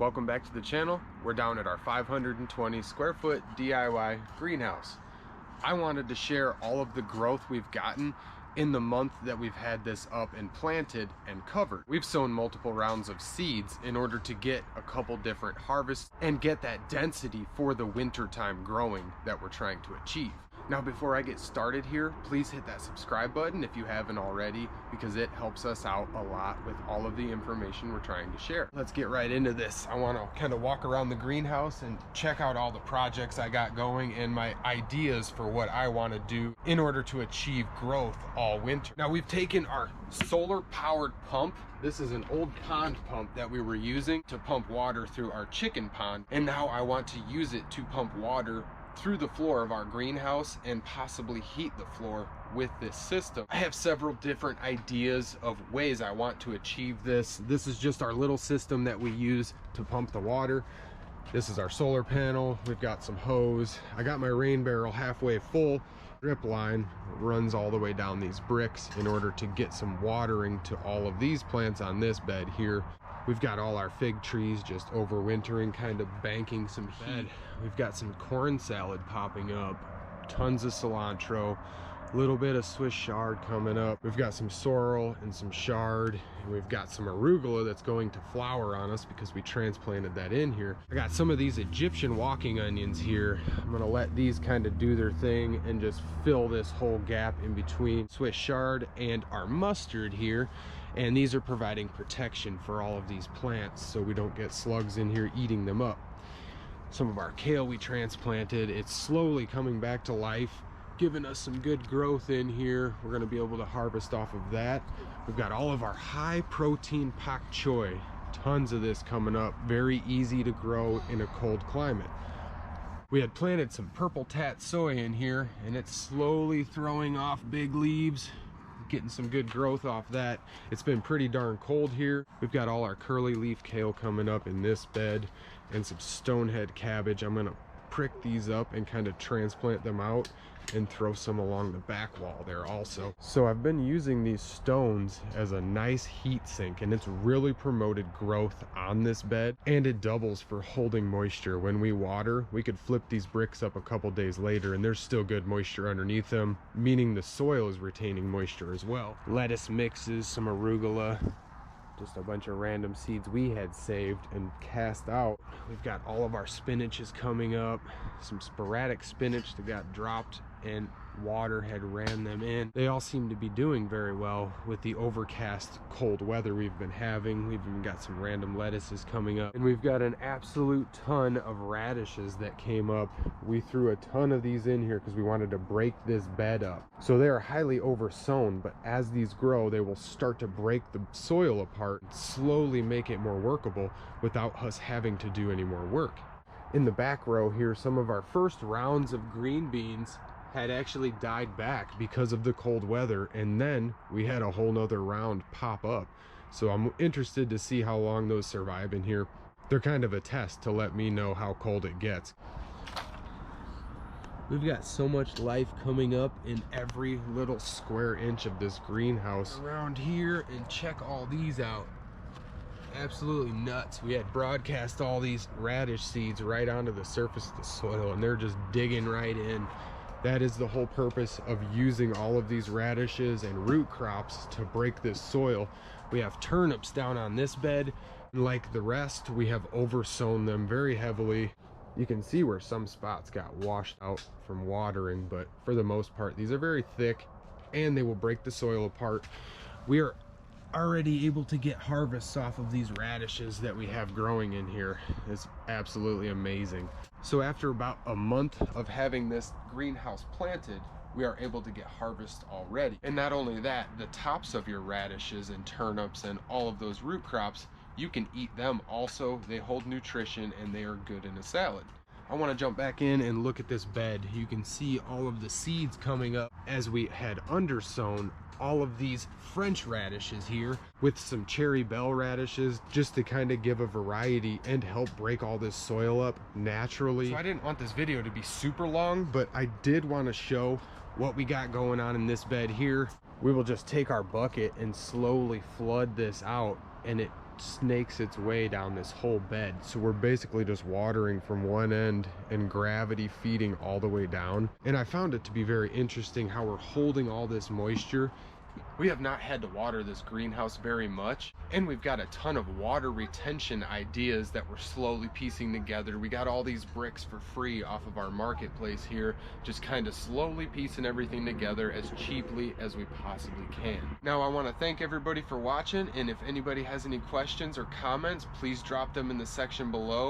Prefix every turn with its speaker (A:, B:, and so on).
A: Welcome back to the channel. We're down at our 520 square foot DIY greenhouse. I wanted to share all of the growth we've gotten in the month that we've had this up and planted and covered. We've sown multiple rounds of seeds in order to get a couple different harvests and get that density for the wintertime growing that we're trying to achieve. Now, before I get started here, please hit that subscribe button if you haven't already, because it helps us out a lot with all of the information we're trying to share. Let's get right into this. I want to kind of walk around the greenhouse and check out all the projects I got going and my ideas for what I want to do in order to achieve growth all winter. Now, we've taken our solar powered pump. This is an old pond pump that we were using to pump water through our chicken pond, and now I want to use it to pump water through the floor of our greenhouse and possibly heat the floor with this system. I have several different ideas of ways I want to achieve this. This is just our little system that we use to pump the water. This is our solar panel. We've got some hose. I got my rain barrel halfway full. Drip line runs all the way down these bricks in order to get some watering to all of these plants on this bed here. We've got all our fig trees just overwintering, kind of banking some heat. We've got some corn salad popping up, tons of cilantro, a little bit of Swiss chard coming up. We've got some sorrel and some chard, and we've got some arugula that's going to flower on us because we transplanted that in here. I got some of these Egyptian walking onions here. I'm gonna let these kind of do their thing and just fill this whole gap in between Swiss chard and our mustard here. And these are providing protection for all of these plants so we don't get slugs in here eating them up. Some of our kale we transplanted, it's slowly coming back to life, giving us some good growth in here. We're going to be able to harvest off of that. We've got all of our high protein pak choi, tons of this coming up, very easy to grow in a cold climate. We had planted some purple tat soy in here, and it's slowly throwing off big leaves, getting some good growth off that. It's been pretty darn cold here. We've got all our curly leaf kale coming up in this bed and some stonehead cabbage. I'm gonna prick these up and kind of transplant them out and throw some along the back wall there also. So I've been using these stones as a nice heat sink, and it's really promoted growth on this bed, and it doubles for holding moisture. When we water, we could flip these bricks up a couple days later and there's still good moisture underneath them, meaning the soil is retaining moisture as well. Lettuce mixes, some arugula, just a bunch of random seeds we had saved and cast out. We've got all of our spinaches coming up, some sporadic spinach that got dropped and water had ran them in. They all seem to be doing very well with the overcast cold weather we've been having. We've even got some random lettuces coming up, and we've got an absolute ton of radishes that came up. We threw a ton of these in here because we wanted to break this bed up. So they are highly oversown, but as these grow, they will start to break the soil apart and slowly make it more workable without us having to do any more work. In the back row here, some of our first rounds of green beans had actually died back because of the cold weather, and then we had a whole nother round pop up. So I'm interested to see how long those survive in here. They're kind of a test to let me know how cold it gets. We've got so much life coming up in every little square inch of this greenhouse around here, and check all these out. Absolutely nuts. We had broadcast all these radish seeds right onto the surface of the soil, and they're just digging right in. That is the whole purpose of using all of these radishes and root crops to break this soil. We have turnips down on this bed. Like the rest, we have oversown them very heavily. You can see where some spots got washed out from watering, but for the most part, these are very thick and they will break the soil apart. We are already able to get harvests off of these radishes that we have growing in here. It's absolutely amazing. So after about a month of having this greenhouse planted, we are able to get harvest already. And not only that, the tops of your radishes and turnips and all of those root crops, you can eat them also. They hold nutrition and they are good in a salad. I want to jump back in and look at this bed. You can see all of the seeds coming up as we had undersown all of these French radishes here with some cherry bell radishes, just to kind of give a variety and help break all this soil up naturally. So I didn't want this video to be super long, but I did want to show what we got going on in this bed here. We will just take our bucket and slowly flood this out, and it snakes its way down this whole bed. So we're basically just watering from one end and gravity feeding all the way down. And I found it to be very interesting how we're holding all this moisture. We have not had to water this greenhouse very much, and we've got a ton of water retention ideas that we're slowly piecing together. We got all these bricks for free off of our marketplace here, just kind of slowly piecing everything together as cheaply as we possibly can. Now I want to thank everybody for watching, and if anybody has any questions or comments, please drop them in the section below.